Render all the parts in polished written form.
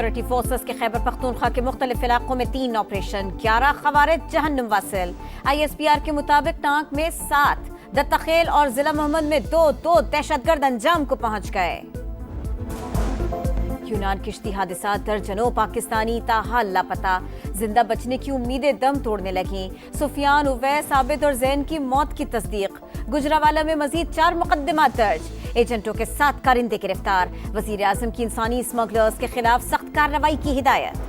Security forces کے خیبر پختونخوا کے مختلف علاقوں میں 3 آپریشن، 11 خوارج جہنم واصل۔ ISPR کے مطابق ٹانک میں 7، دتخیل اور ضلع محمد میں 2 دہشت گرد انجام کو پہنچ گئے۔ یونان کشتی حادثات، درجنوں پاکستانی تاحال لاپتہ، زندہ بچنے کی امیدیں دم توڑنے لگیں۔ سفیان، اویس، عابد اور زین کی موت کی تصدیق۔ گجرانوالہ میں مزید 4 مقدمات درج، ایجنٹوں کے 7 کارندے گرفتار۔ وزیر اعظم کی انسانی اسمگلرز کے خلاف سخت کارروائی کی ہدایت۔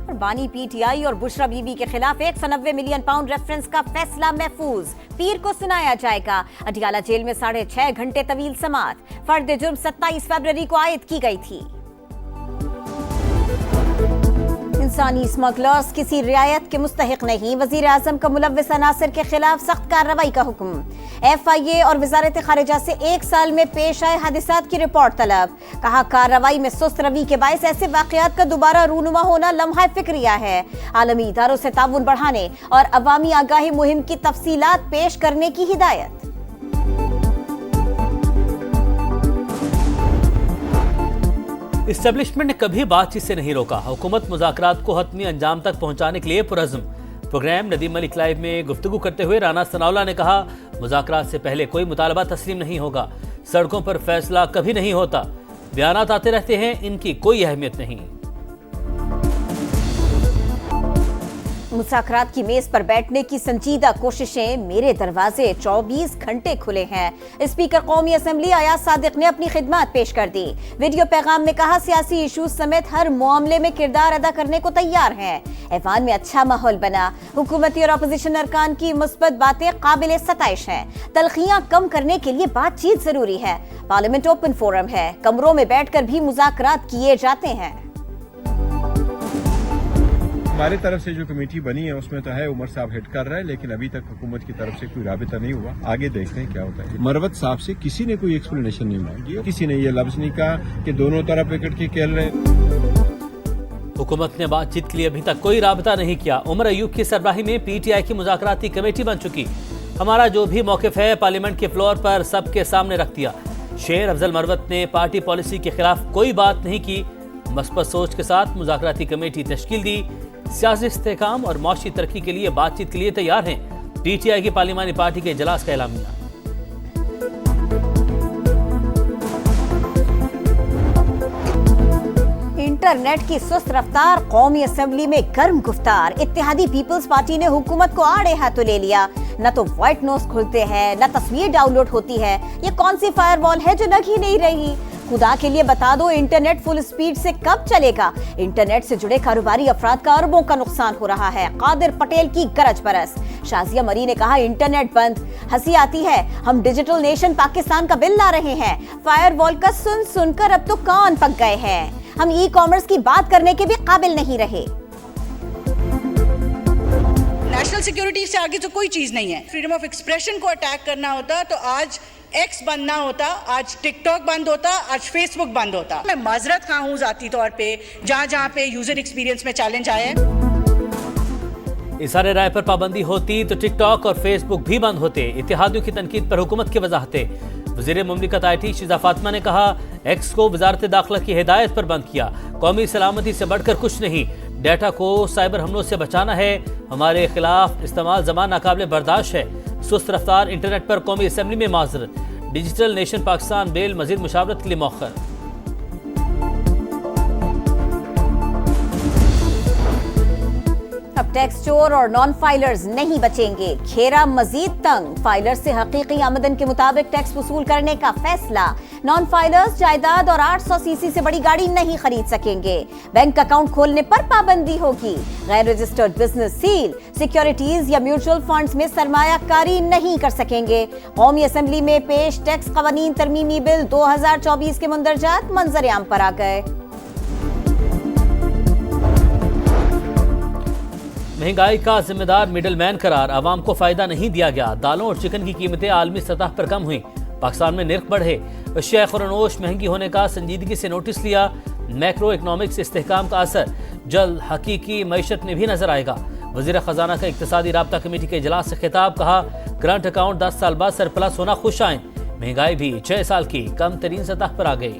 اور بانی PTI اور بشرا بی بی کے خلاف 190 ملین پاؤنڈ ریفرنس کا فیصلہ محفوظ، پیر کو سنایا جائے گا۔ اڈیالہ جیل میں 6.5 گھنٹے طویل سماعت، فرد جرم 27 فروری کو عائد کی گئی تھی۔ انسانی اسمگلرز کسی رعایت کے مستحق نہیں، وزیر اعظم کا ملوث عناصر کے خلاف سخت کارروائی کا حکم۔ FIA اور وزارت خارجہ سے 1 سال میں پیش آئے حادثات کی رپورٹ طلب، کہا کارروائی میں سست روی کے باعث ایسے واقعات کا دوبارہ رونما ہونا لمحہ فکریہ ہے۔ عالمی اداروں سے تعاون بڑھانے اور عوامی آگاہی مہم کی تفصیلات پیش کرنے کی ہدایت۔ اسٹیبلشمنٹ نے کبھی بات چیت سے نہیں روکا، حکومت مذاکرات کو حتمی انجام تک پہنچانے کے لیے پرعزم۔ پروگرام ندیم ملک لائیو میں گفتگو کرتے ہوئے رانا ثناءاللہ نے کہا مذاکرات سے پہلے کوئی مطالبہ تسلیم نہیں ہوگا، سڑکوں پر فیصلہ کبھی نہیں ہوتا، بیانات آتے رہتے ہیں، ان کی کوئی اہمیت نہیں۔ مذاکرات کی میز پر بیٹھنے کی سنجیدہ کوششیں، میرے دروازے 24 گھنٹے کھلے ہیں۔ اسپیکر قومی اسمبلی ایاز صادق نے اپنی خدمات پیش کر دی۔ ویڈیو پیغام میں کہا سیاسی ایشوز سمیت ہر معاملے میں کردار ادا کرنے کو تیار ہیں۔ ایوان میں اچھا ماحول بنا، حکومتی اور اپوزیشن ارکان کی مثبت باتیں قابل ستائش ہیں۔ تلخیاں کم کرنے کے لیے بات چیت ضروری ہے۔ پارلیمنٹ اوپن فورم ہے، کمروں میں بیٹھ کر بھی مذاکرات کیے جاتے ہیں۔ ہماری طرف سے جو کمیٹی بنی ہے اس میں تو ہے عمر صاحب ہیڈ کر رہا ہے، لیکن ابھی تک حکومت کی طرف سے کوئی رابطہ نہیں ہوا۔ آگے دیکھتے ہیں کیا ہوتا ہے۔ مروت صاحب سے کسی نے کوئی ایکسپلینیشن نہیں مانگی، کسی نے یہ لفظ نہیں کہا کہ دونوں طرف اکٹ کے کھیل رہے ہیں۔ حکومت نے بات چیت کے لیے ابھی تک کوئی رابطہ نہیں کیا۔ عمر ایوب کی سربراہی میں PTI کی مذاکراتی کمیٹی بن چکی، ہمارا جو بھی موقف ہے پارلیمنٹ کے فلور پر سب کے سامنے رکھ دیا۔ شیر افضل مروت نے پارٹی پالیسی کے خلاف کوئی بات نہیں کی، مثبت سوچ کے ساتھ مذاکراتی کمیٹی تشکیل دی، سیاسی استحکام اور معاشی ترقی کے لیے بات چیت کے لیے تیار ہیں۔ PTI کی پارلیمانی پارٹی کے اجلاس کا اعلامیہ۔ انٹرنیٹ کی سست رفتار، قومی اسمبلی میں گرم گفتار، اتحادی پیپلز پارٹی نے حکومت کو آڑے ہاتھوں لے لیا۔ نہ تو وائٹ نوز کھلتے ہیں، نہ تصویر ڈاؤن لوڈ ہوتی ہے، یہ کون سی فائر وال ہے جو لگ ہی نہیں رہی؟ خدا کے لیے بتا دو انٹرنیٹ فل سپیڈ سے کب چلے گا؟ انٹرنیٹ سے جڑے کاروباری افراد کا اربوں کا نقصان ہو رہا ہے۔ قادر پٹیل کی گرج برس، شازیہ مری نے کہا انٹرنیٹ بند، ہنسی آتی ہے، ہم ڈیجیٹل نیشن پاکستان کا بل لا رہے ہیں۔ فائر وال کا سن سن کر اب تو کان پک گئے ہیں، ہم ای کامرس کی بات کرنے کے بھی قابل نہیں رہے۔ نیشنل سیکیورٹی سے آگے تو کوئی چیز نہیں ہے۔ فریڈم آف ایکسپریشن کو اٹیک کرنا ہوتا تو آج ایکس بند نہ ہوتا، آج ٹک ٹاک بند ہوتا، آج فیس بک بند ہوتا۔ میں معذرت خواہ ہوں ذاتی طور پہ جہاں پہ یوزر ایکسپیرینس میں چیلنج آیا ہے۔ اظہار رائے پر پابندی ہوتی تو ٹک ٹاک اور فیس بک بھی بند ہوتے۔ اتحادیوں کی تنقید پر حکومت کی وضاحتیں۔ وزیر مملکت IT شیزہ فاطمہ نے کہا ایکس کو وزارت داخلہ کی ہدایت پر بند کیا، قومی سلامتی سے بڑھ کر کچھ نہیں، ڈیٹا کو سائبر حملوں سے بچانا ہے، ہمارے خلاف استعمال زبان ناقابل برداشت ہے۔ سست رفتار انٹرنیٹ پر قومی اسمبلی میں معذرت، ڈیجیٹل نیشن پاکستان بل مزید مشاورت کے لیے مؤخر۔ اب ٹیکس چور اور نان فائلرز نہیں بچیں گے، کھیرا مزید تنگ، فائلر سے حقیقی آمدن کے مطابق ٹیکس وصول کرنے کا فیصلہ۔ نان فائلرز جائیداد اور 800 cc سے بڑی گاڑی نہیں خرید سکیں گے، بینک اکاؤنٹ کھولنے پر پابندی ہوگی، غیر رجسٹرڈ بزنس سیل، سیکیورٹیز یا میوچل فنڈز میں سرمایہ کاری نہیں کر سکیں گے۔ قومی اسمبلی میں پیش ٹیکس قوانین ترمیمی بل 2024 کے مندرجات منظر عام پر آ گئے۔ مہنگائی کا ذمہ دار مڈل مین قرار، عوام کو فائدہ نہیں دیا گیا، دالوں اور چکن کی قیمتیں عالمی سطح پر کم ہوئیں، پاکستان میں نرخ بڑھے، اشیاء خورنوش مہنگی ہونے کا سنجیدگی سے نوٹس لیا، میکرو اکنامکس استحکام کا اثر جلد حقیقی معیشت میں بھی نظر آئے گا۔ وزیر خزانہ کا اقتصادی رابطہ کمیٹی کے اجلاس سے خطاب، کہا کرنٹ اکاؤنٹ 10 سال بعد سرپلس ہونا خوش آئیں، مہنگائی بھی 6 سال کی کم ترین سطح پر آ گئی۔